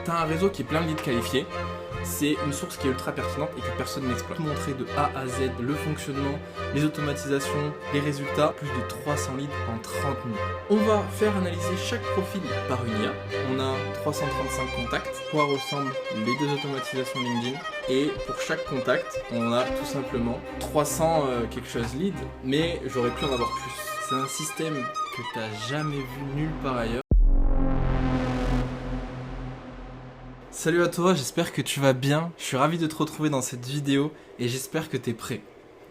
tu as un réseau qui est plein de leads qualifiés, c'est une source qui est ultra pertinente et que personne n'exploite. Montrer de A à Z le fonctionnement, les automatisations, les résultats, plus de 300 leads en 30 minutes. On va faire analyser chaque profil par une IA. On a 335 contacts, à quoi ressemblent les 2 automatisations LinkedIn. Et pour chaque contact, on a tout simplement 300 quelque chose leads, mais j'aurais pu en avoir plus. C'est un système que tu n'as jamais vu nulle part ailleurs. Salut à toi, j'espère que tu vas bien. Je suis ravi de te retrouver dans cette vidéo et j'espère que tu es prêt.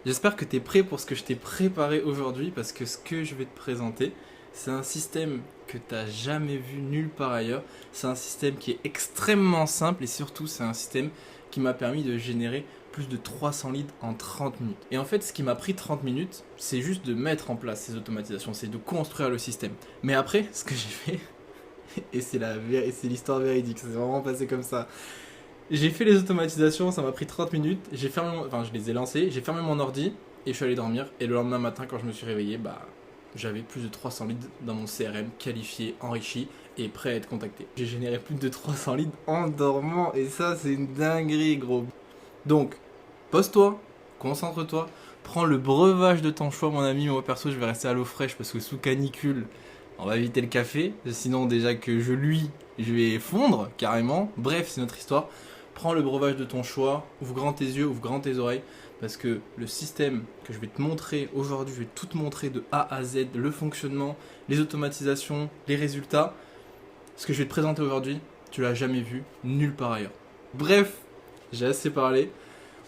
J'espère que tu es prêt pour ce que je t'ai préparé aujourd'hui parce que ce que je vais te présenter, c'est un système que tu n'as jamais vu nulle part ailleurs. C'est un système qui est extrêmement simple et surtout c'est un système qui m'a permis de générer plus de 300 leads en 30 minutes. Et en fait, ce qui m'a pris 30 minutes, c'est juste de mettre en place ces automatisations, c'est de construire le système. Mais après, ce que j'ai fait... et c'est l'histoire véridique, ça s'est vraiment passé comme ça. J'ai fait les automatisations, ça m'a pris 30 minutes, je les ai lancées, j'ai fermé mon ordi et je suis allé dormir. Et le lendemain matin, quand je me suis réveillé, j'avais plus de 300 leads dans mon CRM, qualifiés, enrichis et prêts à être contactés. J'ai généré plus de 300 leads en dormant et ça, c'est une dinguerie, gros. Donc, pose-toi, concentre-toi, prends le breuvage de ton choix, mon ami. Moi, perso, je vais rester à l'eau fraîche parce que sous canicule, on va éviter le café, sinon déjà que je vais fondre carrément. Bref, c'est notre histoire. Prends le breuvage de ton choix, ouvre grand tes yeux, ouvre grand tes oreilles, parce que le système que je vais te montrer aujourd'hui, je vais tout te montrer de A à Z, le fonctionnement, les automatisations, les résultats. Ce que je vais te présenter aujourd'hui, tu l'as jamais vu nulle part ailleurs. Bref, j'ai assez parlé,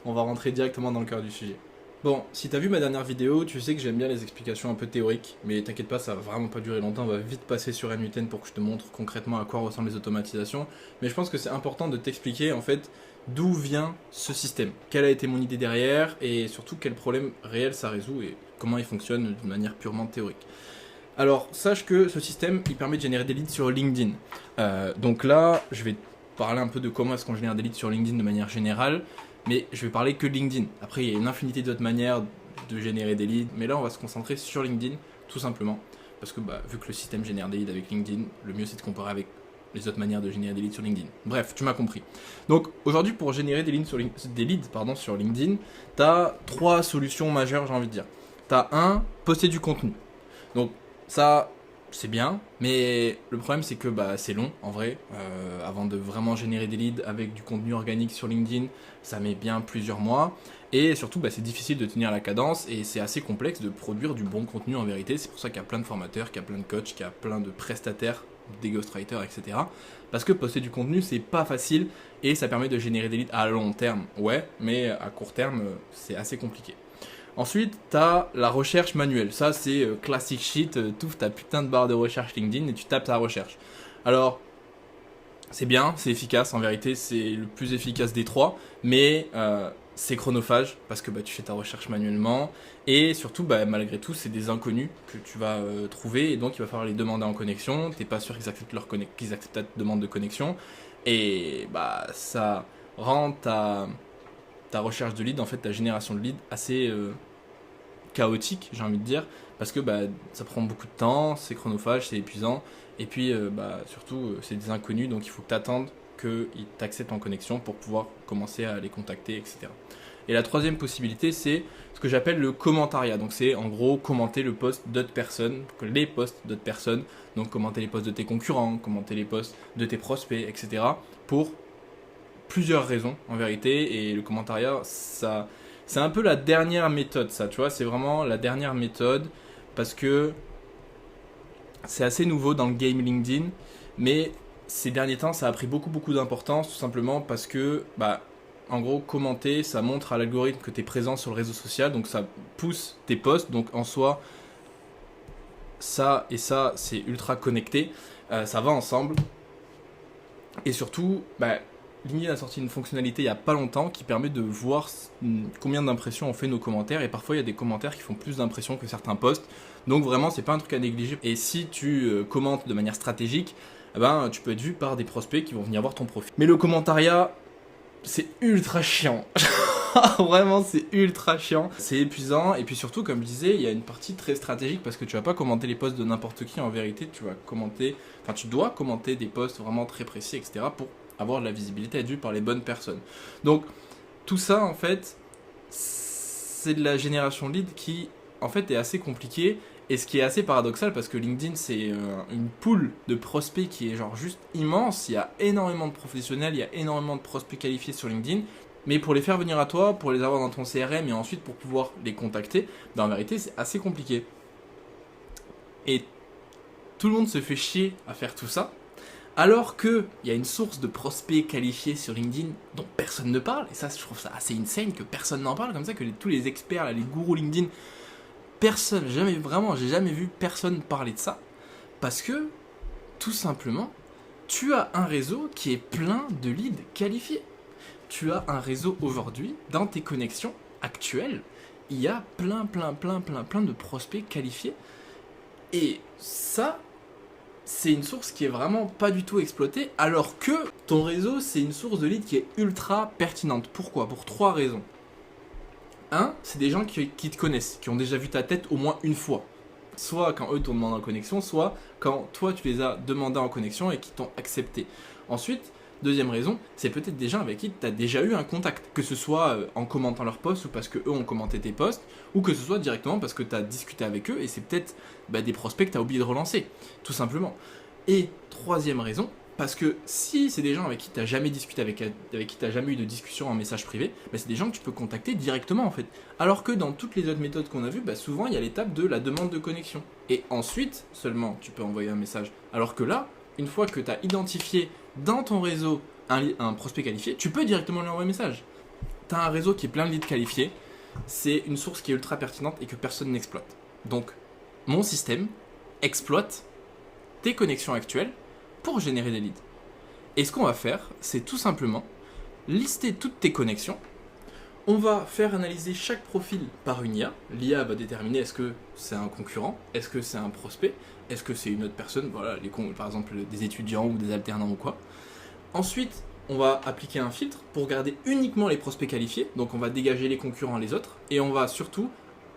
on va rentrer directement dans le cœur du sujet. Bon, si t'as vu ma dernière vidéo, tu sais que j'aime bien les explications un peu théoriques, mais t'inquiète pas, ça va vraiment pas durer longtemps, on va vite passer sur M8N pour que je te montre concrètement à quoi ressemblent les automatisations. Mais je pense que c'est important de t'expliquer en fait d'où vient ce système, quelle a été mon idée derrière et surtout quel problème réel ça résout et comment il fonctionne d'une manière purement théorique. Alors, sache que ce système, il permet de générer des leads sur LinkedIn. Donc là, je vais te parler un peu de comment est-ce qu'on génère des leads sur LinkedIn de manière générale. Mais je vais parler que de LinkedIn. Après, il y a une infinité d'autres manières de générer des leads. Mais là, on va se concentrer sur LinkedIn, tout simplement. Parce que vu que le système génère des leads avec LinkedIn, le mieux c'est de comparer avec les autres manières de générer des leads sur LinkedIn. Bref, tu m'as compris. Donc aujourd'hui, pour générer des leads sur LinkedIn, tu as 3 solutions majeures, j'ai envie de dire. Tu as poster du contenu. Donc ça... c'est bien, mais le problème c'est que c'est long en vrai. Avant de vraiment générer des leads avec du contenu organique sur LinkedIn, ça met bien plusieurs mois. Et surtout, c'est difficile de tenir la cadence et c'est assez complexe de produire du bon contenu en vérité. C'est pour ça qu'il y a plein de formateurs, qu'il y a plein de coachs, qu'il y a plein de prestataires, des ghostwriters, etc. Parce que poster du contenu, c'est pas facile et ça permet de générer des leads à long terme. Ouais, mais à court terme, c'est assez compliqué. Ensuite, tu as la recherche manuelle. Ça, c'est classic shit. Tu ouvres ta putain de barre de recherche LinkedIn et tu tapes ta recherche. Alors, c'est bien, c'est efficace. En vérité, c'est le plus efficace des 3. Mais c'est chronophage parce que tu fais ta recherche manuellement. Et surtout, malgré tout, c'est des inconnus que tu vas trouver. Et donc, il va falloir les demander en connexion. Tu n'es pas sûr qu'ils acceptent ta demande de connexion. Et ça rend ta recherche de lead, en fait, ta génération de lead assez chaotique, j'ai envie de dire, parce que ça prend beaucoup de temps, c'est chronophage, c'est épuisant, et puis surtout c'est des inconnus, donc il faut que tu attendes qu'ils t'acceptent en connexion pour pouvoir commencer à les contacter, etc. Et la troisième possibilité, c'est ce que j'appelle le commentariat. Donc c'est en gros commenter le post d'autres personnes, les posts d'autres personnes, donc commenter les posts de tes concurrents, commenter les posts de tes prospects, etc. pour plusieurs raisons en vérité, et le commentariat, ça c'est un peu la dernière méthode, ça, tu vois, c'est vraiment la dernière méthode parce que c'est assez nouveau dans le game LinkedIn, mais ces derniers temps, ça a pris beaucoup d'importance, tout simplement parce que, en gros, commenter, ça montre à l'algorithme que tu es présent sur le réseau social, donc ça pousse tes posts, donc en soi, ça et ça, c'est ultra connecté, ça va ensemble, et surtout, LinkedIn a sorti une fonctionnalité il n'y a pas longtemps qui permet de voir combien d'impressions ont fait nos commentaires, et parfois il y a des commentaires qui font plus d'impressions que certains posts, donc vraiment c'est pas un truc à négliger. Et si tu commentes de manière stratégique, tu peux être vu par des prospects qui vont venir voir ton profil. Mais le commentariat, c'est ultra chiant. Vraiment, c'est ultra chiant, c'est épuisant, et puis surtout, comme je disais, il y a une partie très stratégique parce que tu vas pas commenter les posts de n'importe qui. En vérité, tu dois commenter des posts vraiment très précis, etc. pour avoir de la visibilité, être vu par les bonnes personnes. Donc tout ça en fait, c'est de la génération de leads qui en fait est assez compliquée. Et ce qui est assez paradoxal parce que LinkedIn c'est une pool de prospects qui est genre juste immense. Il y a énormément de professionnels, il y a énormément de prospects qualifiés sur LinkedIn. Mais pour les faire venir à toi, pour les avoir dans ton CRM et ensuite pour pouvoir les contacter, en vérité c'est assez compliqué. Et tout le monde se fait chier à faire tout ça. Alors qu'il y a une source de prospects qualifiés sur LinkedIn dont personne ne parle. Et ça je trouve ça assez insane que personne n'en parle. Comme ça que tous les experts, là, les gourous LinkedIn... Personne, jamais, vraiment, j'ai jamais vu personne parler de ça. Parce que, tout simplement, tu as un réseau qui est plein de leads qualifiés. Tu as un réseau aujourd'hui, dans tes connexions actuelles, il y a plein de prospects qualifiés. Et ça, c'est une source qui est vraiment pas du tout exploitée, alors que ton réseau, c'est une source de leads qui est ultra pertinente. Pourquoi ? Pour 3 raisons. Un, c'est des gens qui te connaissent, qui ont déjà vu ta tête au moins une fois. Soit quand eux t'ont demandé en connexion, soit quand toi tu les as demandés en connexion et qui t'ont accepté. Ensuite, deuxième raison, c'est peut-être des gens avec qui tu as déjà eu un contact. Que ce soit en commentant leurs posts ou parce qu'eux ont commenté tes posts, ou que ce soit directement parce que tu as discuté avec eux et c'est peut-être des prospects que tu as oublié de relancer, tout simplement. Et troisième raison, parce que si c'est des gens avec qui tu n'as jamais discuté, avec qui tu n'as jamais eu de discussion en message privé, c'est des gens que tu peux contacter directement en fait. Alors que dans toutes les autres méthodes qu'on a vues, souvent il y a l'étape de la demande de connexion. Et ensuite seulement tu peux envoyer un message. Alors que là, une fois que tu as identifié dans ton réseau un prospect qualifié, tu peux directement lui envoyer un message. Tu as un réseau qui est plein de leads qualifiés, c'est une source qui est ultra pertinente et que personne n'exploite. Donc mon système exploite tes connexions actuelles pour générer des leads. Et ce qu'on va faire, c'est tout simplement lister toutes tes connexions. On va faire analyser chaque profil par une IA. L'IA va déterminer est-ce que c'est un concurrent, est-ce que c'est un prospect, est-ce que c'est une autre personne, voilà, par exemple des étudiants ou des alternants ou quoi. Ensuite, on va appliquer un filtre pour garder uniquement les prospects qualifiés. Donc on va dégager les concurrents les autres. Et on va surtout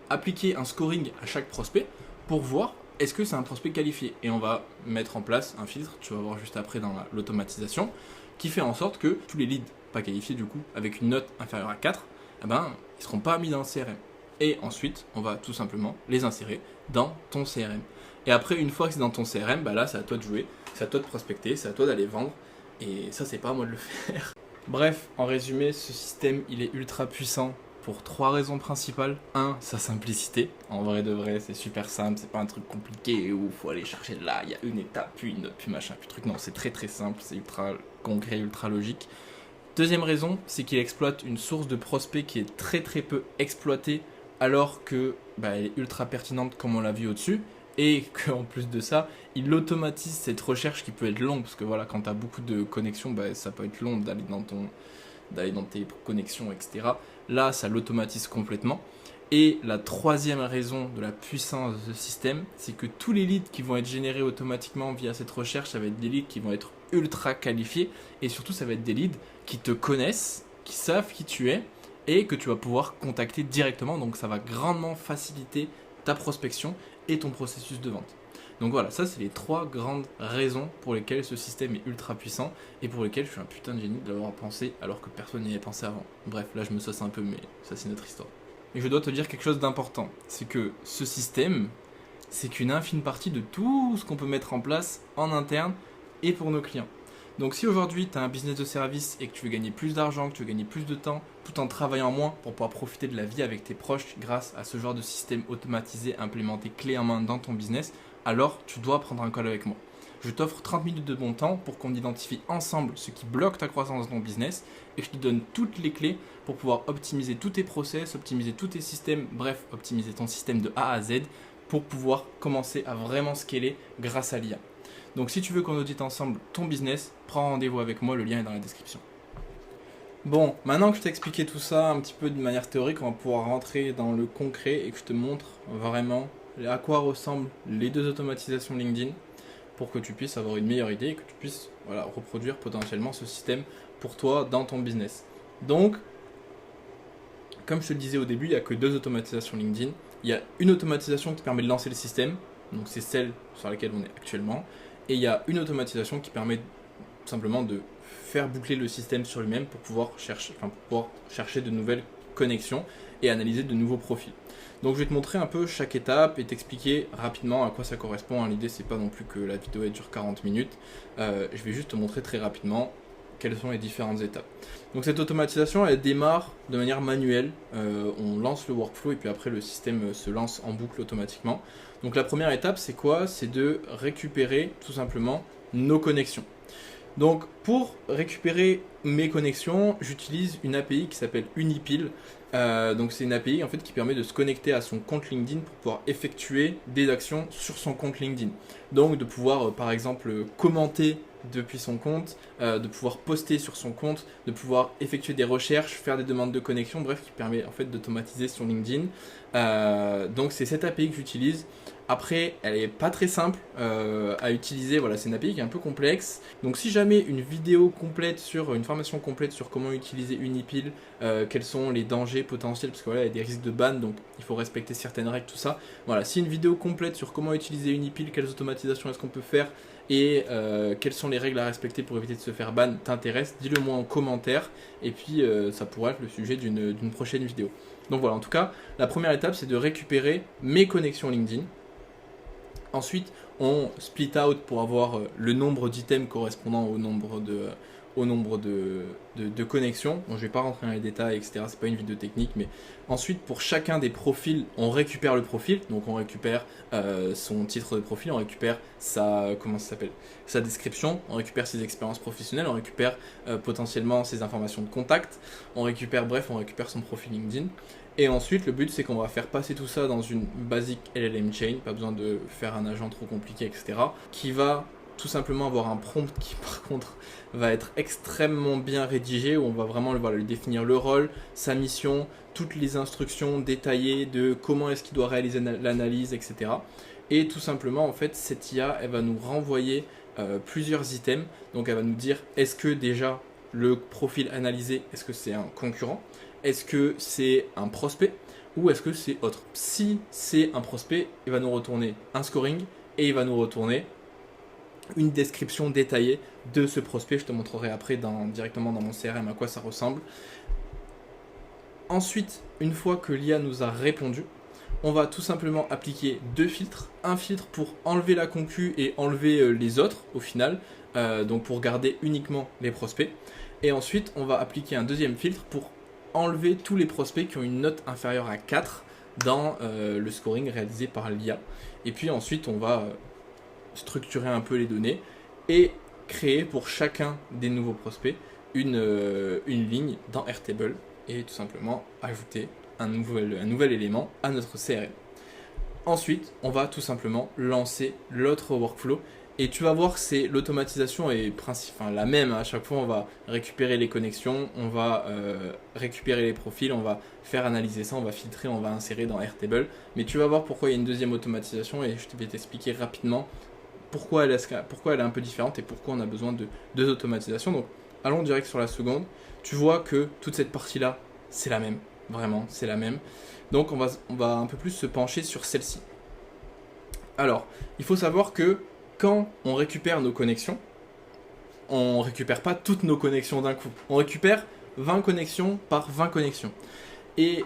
appliquer un scoring à chaque prospect pour voir est-ce que c'est un prospect qualifié. Et on va mettre en place un filtre, tu vas voir juste après dans l'automatisation, qui fait en sorte que tous les leads pas qualifiés du coup, avec une note inférieure à 4, ils ne seront pas mis dans le CRM. Et ensuite, on va tout simplement les insérer dans ton CRM. Et après, une fois que c'est dans ton CRM, là c'est à toi de jouer, c'est à toi de prospecter, c'est à toi d'aller vendre. Et ça, c'est pas à moi de le faire. Bref, en résumé, ce système, il est ultra puissant pour 3 raisons principales. 1, sa simplicité. En vrai de vrai, c'est super simple, c'est pas un truc compliqué où il faut aller chercher de là, il y a une étape, puis une autre, puis machin, puis truc. Non, c'est très très simple, c'est ultra concret, ultra logique. Deuxième raison, c'est qu'il exploite une source de prospects qui est très très peu exploitée, alors que elle est ultra pertinente comme on l'a vu au-dessus. Et qu'en plus de ça, il automatise cette recherche qui peut être longue, parce que voilà, quand tu as beaucoup de connexions, ça peut être long d'aller dans tes connexions, etc. Là, ça l'automatise complètement. Et la troisième raison de la puissance de ce système, c'est que tous les leads qui vont être générés automatiquement via cette recherche, ça va être des leads qui vont être ultra qualifiés, et surtout ça va être des leads qui te connaissent, qui savent qui tu es, et que tu vas pouvoir contacter directement, donc ça va grandement faciliter ta prospection et ton processus de vente. Donc voilà, ça c'est les 3 grandes raisons pour lesquelles ce système est ultra puissant et pour lesquelles je suis un putain de génie de l'avoir pensé alors que personne n'y avait pensé avant. Bref, là je me sauce un peu, mais ça c'est notre histoire. Et je dois te dire quelque chose d'important, c'est que ce système, c'est qu'une infime partie de tout ce qu'on peut mettre en place en interne et pour nos clients. Donc si aujourd'hui tu as un business de service et que tu veux gagner plus d'argent, que tu veux gagner plus de temps, tout en travaillant moins pour pouvoir profiter de la vie avec tes proches grâce à ce genre de système automatisé implémenté clé en main dans ton business, alors tu dois prendre un call avec moi. Je t'offre 30 minutes de bon temps pour qu'on identifie ensemble ce qui bloque ta croissance dans ton business et je te donne toutes les clés pour pouvoir optimiser tous tes process, optimiser tous tes systèmes, bref, optimiser ton système de A à Z pour pouvoir commencer à vraiment scaler grâce à l'IA. Donc si tu veux qu'on audite ensemble ton business, prends rendez-vous avec moi, le lien est dans la description. Bon, maintenant que je t'ai expliqué tout ça un petit peu de manière théorique, on va pouvoir rentrer dans le concret et que je te montre vraiment à quoi ressemblent les 2 automatisations LinkedIn pour que tu puisses avoir une meilleure idée et que tu puisses reproduire potentiellement ce système pour toi dans ton business. Donc, comme je te le disais au début, il n'y a que 2 automatisations LinkedIn. Il y a une automatisation qui permet de lancer le système, donc c'est celle sur laquelle on est actuellement. Et il y a une automatisation qui permet tout simplement de faire boucler le système sur lui-même pour pouvoir chercher de nouvelles connexions et analyser de nouveaux profils. Donc je vais te montrer un peu chaque étape et t'expliquer rapidement à quoi ça correspond. L'idée c'est pas non plus que la vidéo elle dure 40 minutes, je vais juste te montrer très rapidement quelles sont les différentes étapes. Donc cette automatisation elle démarre de manière manuelle, on lance le workflow et puis après le système se lance en boucle automatiquement. Donc la première étape c'est quoi? C'est de récupérer tout simplement nos connexions. Donc pour récupérer mes connexions, j'utilise une API qui s'appelle Unipil. Donc c'est une API en fait qui permet de se connecter à son compte LinkedIn pour pouvoir effectuer des actions sur son compte LinkedIn. Donc de pouvoir par exemple commenter depuis son compte, de pouvoir poster sur son compte, de pouvoir effectuer des recherches, faire des demandes de connexion, bref qui permet en fait d'automatiser son LinkedIn. Donc c'est cette API que j'utilise. Après, elle est pas très simple à utiliser, voilà, c'est une API qui est un peu complexe. Donc si jamais une vidéo complète une formation complète sur comment utiliser Unipil, quels sont les dangers potentiels, parce que voilà, il y a des risques de ban, donc il faut respecter certaines règles, tout ça. Voilà, si une vidéo complète sur comment utiliser Unipil, quelles automatisations est-ce qu'on peut faire, et quelles sont les règles à respecter pour éviter de se faire ban t'intéresse, dis-le moi en commentaire, et puis ça pourra être le sujet d'une prochaine vidéo. Donc voilà, en tout cas, la première étape c'est de récupérer mes connexions LinkedIn. Ensuite, on split out pour avoir le nombre d'items correspondant au nombre de connexions. Bon, je ne vais pas rentrer dans les détails, etc. C'est pas une vidéo technique, mais ensuite, pour chacun des profils, on récupère le profil. Donc, on récupère son titre de profil, on récupère sa description, on récupère ses expériences professionnelles, on récupère potentiellement ses informations de contact, on récupère son profil LinkedIn. Et ensuite, le but, c'est qu'on va faire passer tout ça dans une basic LLM chain, pas besoin de faire un agent trop compliqué, etc., qui va tout simplement avoir un prompt qui, par contre, va être extrêmement bien rédigé, où on va vraiment lui définir le rôle, sa mission, toutes les instructions détaillées de comment est-ce qu'il doit réaliser l'analyse, etc. Et tout simplement, en fait, cette IA, elle va nous renvoyer plusieurs items. Donc, elle va nous dire, est-ce que déjà, le profil analysé, est-ce que c'est un concurrent ? Est-ce que c'est un prospect ou est-ce que c'est autre? Si c'est un prospect, il va nous retourner un scoring et il va nous retourner une description détaillée de ce prospect. Je te montrerai après directement dans mon CRM à quoi ça ressemble. Ensuite, une fois que l'IA nous a répondu, on va tout simplement appliquer deux filtres. Un filtre pour enlever la concu et enlever les autres au final, donc pour garder uniquement les prospects. Et ensuite, on va appliquer un deuxième filtre pour enlever tous les prospects qui ont une note inférieure à 4 dans le scoring réalisé par l'IA. Et puis ensuite, on va structurer un peu les données et créer pour chacun des nouveaux prospects une ligne dans Airtable et tout simplement ajouter un nouvel élément à notre CRM. Ensuite, on va tout simplement lancer l'autre workflow. Et tu vas voir que l'automatisation est la même. À chaque fois, on va récupérer les connexions, on va récupérer les profils, on va faire analyser ça, on va filtrer, on va insérer dans Airtable. Mais tu vas voir pourquoi il y a une deuxième automatisation et je vais t'expliquer rapidement pourquoi elle est un peu différente et pourquoi on a besoin de deux automatisations. Donc, allons direct sur la seconde. Tu vois que toute cette partie-là, c'est la même. Vraiment, c'est la même. Donc, on va un peu plus se pencher sur celle-ci. Alors, il faut savoir que quand on récupère nos connexions, on ne récupère pas toutes nos connexions d'un coup. On récupère 20 connexions par 20 connexions. Et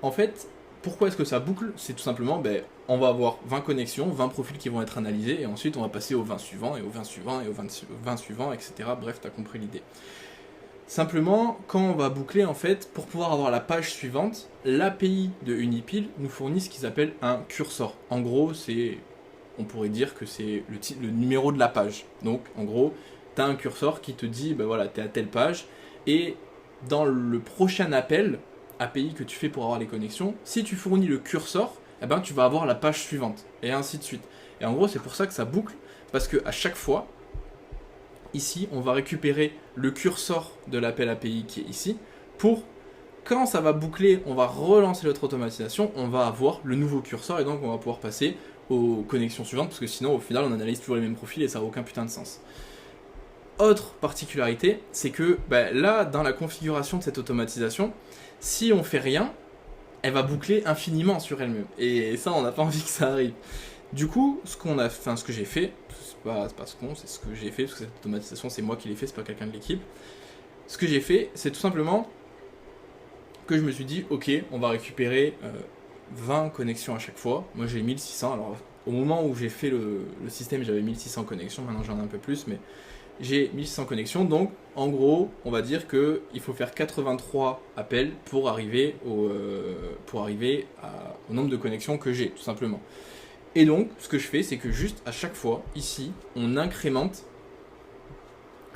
en fait, pourquoi est-ce que ça boucle? C'est tout simplement, on va avoir 20 connexions, 20 profils qui vont être analysés, et ensuite on va passer aux 20 suivants, et aux 20 suivants, et aux 20 suivants, etc. Bref, tu as compris l'idée. Simplement, quand on va boucler, en fait, pour pouvoir avoir la page suivante, l'API de Unipil nous fournit ce qu'ils appellent un cursor. En gros, on pourrait dire que c'est le numéro de la page. Donc, en gros, tu as un cursor qui te dit, voilà, tu es à telle page. Et dans le prochain appel, API que tu fais pour avoir les connexions, si tu fournis le cursor, tu vas avoir la page suivante. Et ainsi de suite. Et en gros, c'est pour ça que ça boucle. Parce qu'à chaque fois, ici, on va récupérer le cursor de l'appel API qui est ici. Pour, quand ça va boucler, on va relancer notre automatisation, on va avoir le nouveau cursor. Et donc, on va pouvoir passer aux connexions suivantes, parce que sinon au final on analyse toujours les mêmes profils et ça n'a aucun putain de sens. Autre particularité, c'est que là dans la configuration de cette automatisation, si on fait rien, elle va boucler infiniment sur elle-même. Et ça, on n'a pas envie que ça arrive. Du coup, ce que j'ai fait, c'est pas ce qu'on, c'est ce que j'ai fait, parce que cette automatisation, c'est moi qui l'ai fait, c'est pas quelqu'un de l'équipe. Ce que j'ai fait, c'est tout simplement que je me suis dit, ok, on va récupérer 20 connexions à chaque fois. Moi, j'ai 1600. Alors, au moment où j'ai fait le système, j'avais 1600 connexions. Maintenant, j'en ai un peu plus, mais j'ai 1600 connexions. Donc, en gros, on va dire qu'il faut faire 83 appels pour arriver au nombre de connexions que j'ai, tout simplement. Et donc, ce que je fais, c'est que juste à chaque fois, ici, on incrémente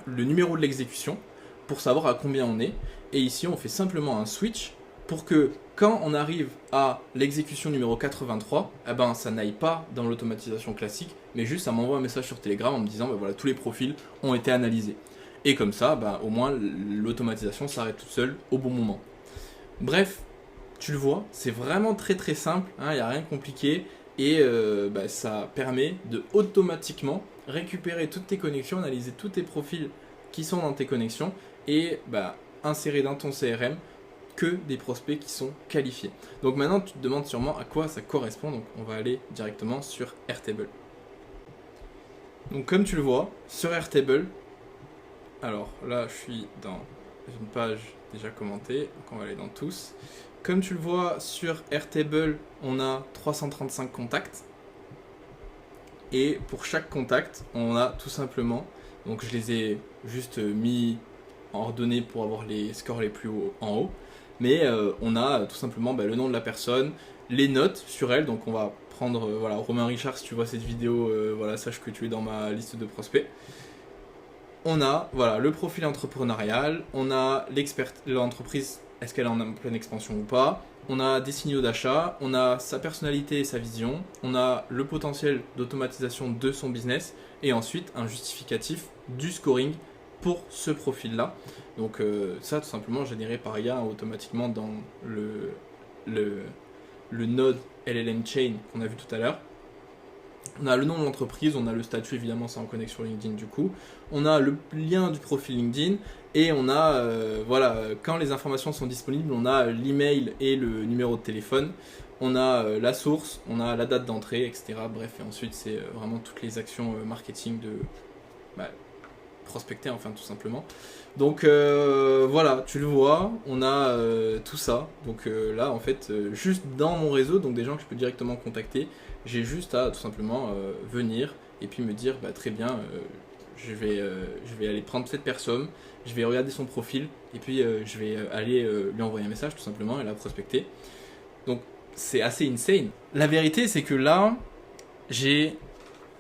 le numéro de l'exécution pour savoir à combien on est. Et ici, on fait simplement un switch pour que quand on arrive à l'exécution numéro 83, eh ben, ça n'aille pas dans l'automatisation classique, mais juste ça m'envoie un message sur Telegram en me disant ben voilà, tous les profils ont été analysés. Et comme ça, ben, au moins l'automatisation s'arrête toute seule au bon moment. Bref, tu le vois, c'est vraiment très très simple, il n'y a rien de compliqué. Et ça permet de automatiquement récupérer toutes tes connexions, analyser tous tes profils qui sont dans tes connexions et insérer dans ton CRM que des prospects qui sont qualifiés. Donc maintenant tu te demandes sûrement à quoi ça correspond, donc on va aller directement sur Airtable. Donc comme tu le vois, sur Airtable, alors là je suis dans une page déjà commentée, donc on va aller dans tous. Comme tu le vois sur Airtable, on a 335 contacts. Et pour chaque contact, on a tout simplement, donc je les ai juste mis en ordonnée pour avoir les scores les plus hauts en haut. Mais on a tout simplement le nom de la personne, les notes sur elle. Donc on va prendre, Romain Richard, si tu vois cette vidéo, sache que tu es dans ma liste de prospects. On a le profil entrepreneurial, on a l'entreprise, est-ce qu'elle est en pleine expansion ou pas. On a des signaux d'achat, on a sa personnalité et sa vision, on a le potentiel d'automatisation de son business et ensuite un justificatif du scoring pour ce profil-là. Donc ça, tout simplement généré par IA automatiquement dans le node LLM Chain qu'on a vu tout à l'heure. On a le nom de l'entreprise, on a le statut, évidemment c'est en connexion LinkedIn du coup. On a le lien du profil LinkedIn et on a, quand les informations sont disponibles, on a l'email et le numéro de téléphone. On a la source, on a la date d'entrée, etc. Bref, et ensuite c'est vraiment toutes les actions marketing de prospecter, enfin tout simplement. Donc tu le vois, on a tout ça. Donc là en fait, juste dans mon réseau, donc des gens que je peux directement contacter, j'ai juste à tout simplement venir et puis me dire très bien, je vais aller prendre cette personne, je vais regarder son profil et puis je vais aller lui envoyer un message tout simplement et la prospecter. Donc c'est assez insane. La vérité c'est que là j'ai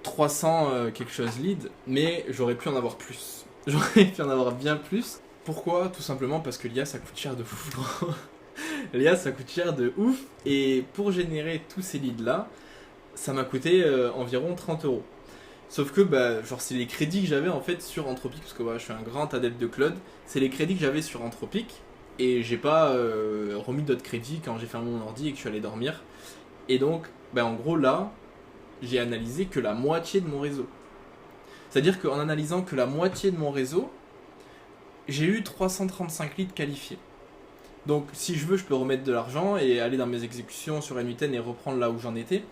300 quelque chose lead, mais j'aurais pu en avoir plus. J'aurais pu en avoir bien plus. Pourquoi? Tout simplement parce que l'IA ça coûte cher de ouf. L'IA ça coûte cher de ouf et pour générer tous ces leads là, ça m'a coûté environ 30 euros. Sauf que c'est les crédits que j'avais en fait sur Anthropic, parce que je suis un grand adepte de Claude, c'est les crédits que j'avais sur Anthropic et j'ai pas remis d'autres crédits quand j'ai fermé mon ordi et que je suis allé dormir. Et donc en gros là, j'ai analysé que la moitié de mon réseau. C'est-à-dire qu'en analysant que la moitié de mon réseau, j'ai eu 335 leads qualifiés. Donc si je veux, je peux remettre de l'argent et aller dans mes exécutions sur N8N et reprendre là où j'en étais.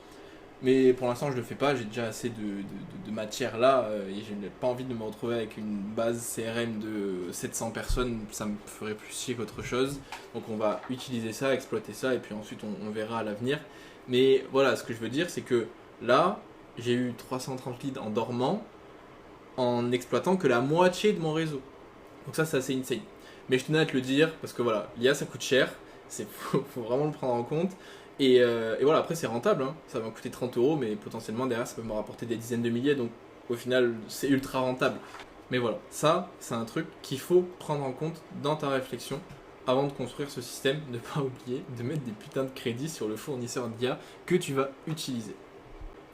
Mais pour l'instant, je le fais pas, j'ai déjà assez de matière là et je n'ai pas envie de me retrouver avec une base CRM de 700 personnes, ça me ferait plus chier qu'autre chose. Donc on va utiliser ça, exploiter ça et puis ensuite on verra à l'avenir. Mais voilà, ce que je veux dire, c'est que là, j'ai eu 330 leads en dormant en exploitant que la moitié de mon réseau. Donc ça, c'est assez insane. Mais je tenais à te le dire parce que l'IA ça coûte cher, faut vraiment le prendre en compte. Et après c'est rentable, ça va me coûter 30 euros, mais potentiellement derrière ça peut me rapporter des dizaines de milliers, donc au final c'est ultra rentable. Mais voilà, ça c'est un truc qu'il faut prendre en compte dans ta réflexion avant de construire ce système, ne pas oublier de mettre des putains de crédits sur le fournisseur d'IA que tu vas utiliser.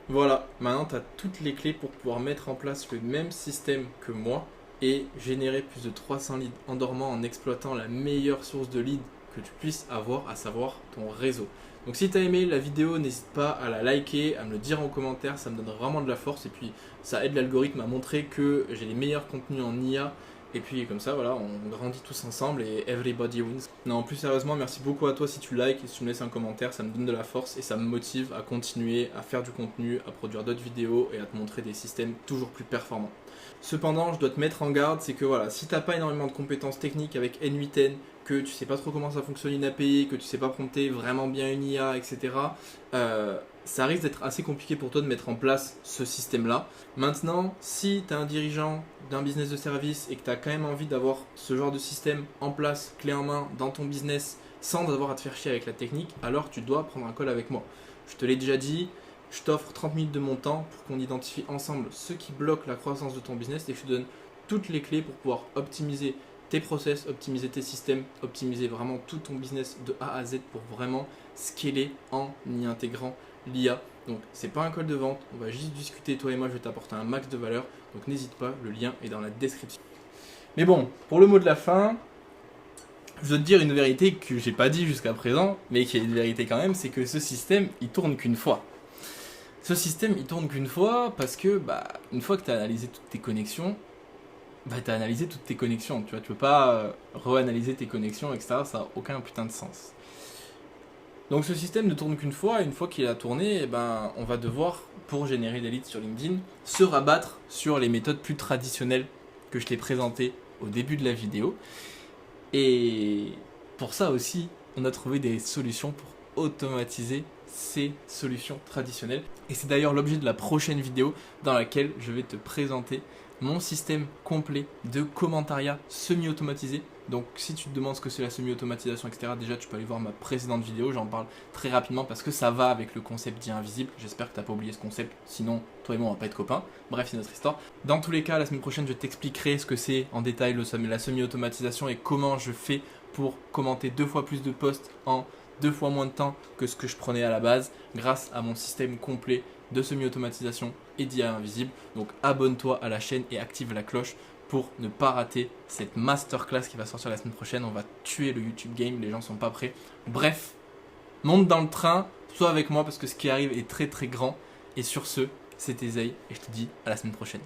Voilà, maintenant tu as toutes les clés pour pouvoir mettre en place le même système que moi et générer plus de 300 leads en dormant en exploitant la meilleure source de leads que tu puisses avoir, à savoir ton réseau. Donc si tu as aimé la vidéo, n'hésite pas à la liker, à me le dire en commentaire, ça me donne vraiment de la force et puis ça aide l'algorithme à montrer que j'ai les meilleurs contenus en IA Et puis comme ça, voilà, on grandit tous ensemble et everybody wins. Non, plus sérieusement, merci beaucoup à toi si tu likes et si tu me laisses un commentaire, ça me donne de la force et ça me motive à continuer à faire du contenu, à produire d'autres vidéos et à te montrer des systèmes toujours plus performants. Cependant, je dois te mettre en garde, c'est que voilà, si t'as pas énormément de compétences techniques avec N8N, que tu sais pas trop comment ça fonctionne une API, que tu sais pas prompter vraiment bien une IA, etc., ça risque d'être assez compliqué pour toi de mettre en place ce système-là. Maintenant, si tu es un dirigeant d'un business de service et que tu as quand même envie d'avoir ce genre de système en place, clé en main, dans ton business, sans avoir à te faire chier avec la technique, alors tu dois prendre un call avec moi. Je te l'ai déjà dit, je t'offre 30 minutes de mon temps pour qu'on identifie ensemble ce qui bloque la croissance de ton business et que je te donne toutes les clés pour pouvoir optimiser tes process, optimiser tes systèmes, optimiser vraiment tout ton business de A à Z pour vraiment scaler en y intégrant l'IA. Donc c'est pas un call de vente, on va juste discuter toi et moi, je vais t'apporter un max de valeur, donc n'hésite pas, le lien est dans la description. Mais bon, pour le mot de la fin, je dois te dire une vérité que j'ai pas dit jusqu'à présent, mais qui est une vérité quand même, c'est que ce système, il tourne qu'une fois. Ce système, il tourne qu'une fois parce que, une fois que tu as analysé toutes tes connexions, tu as analysé toutes tes connexions, tu vois, tu peux pas reanalyser tes connexions, etc., ça n'a aucun putain de sens. Donc ce système ne tourne qu'une fois, et une fois qu'il a tourné, on va devoir, pour générer des leads sur LinkedIn, se rabattre sur les méthodes plus traditionnelles que je t'ai présentées au début de la vidéo. Et pour ça aussi, on a trouvé des solutions pour automatiser ces solutions traditionnelles. Et c'est d'ailleurs l'objet de la prochaine vidéo dans laquelle je vais te présenter mon système complet de commentariat semi-automatisé. Donc si tu te demandes ce que c'est la semi-automatisation, etc., déjà tu peux aller voir ma précédente vidéo, j'en parle très rapidement parce que ça va avec le concept d'IA invisible. J'espère que tu n'as pas oublié ce concept, sinon toi et moi on va pas être copains. Bref, c'est notre histoire. Dans tous les cas, la semaine prochaine je t'expliquerai ce que c'est en détail la semi-automatisation et comment je fais pour commenter 2 fois plus de posts en 2 fois moins de temps que ce que je prenais à la base grâce à mon système complet de semi-automatisation et d'IA invisible. Donc abonne-toi à la chaîne et active la cloche pour ne pas rater cette masterclass qui va sortir la semaine prochaine. On va tuer le YouTube game, les gens sont pas prêts. Bref, monte dans le train, sois avec moi parce que ce qui arrive est très très grand. Et sur ce, c'était Zay et je te dis à la semaine prochaine.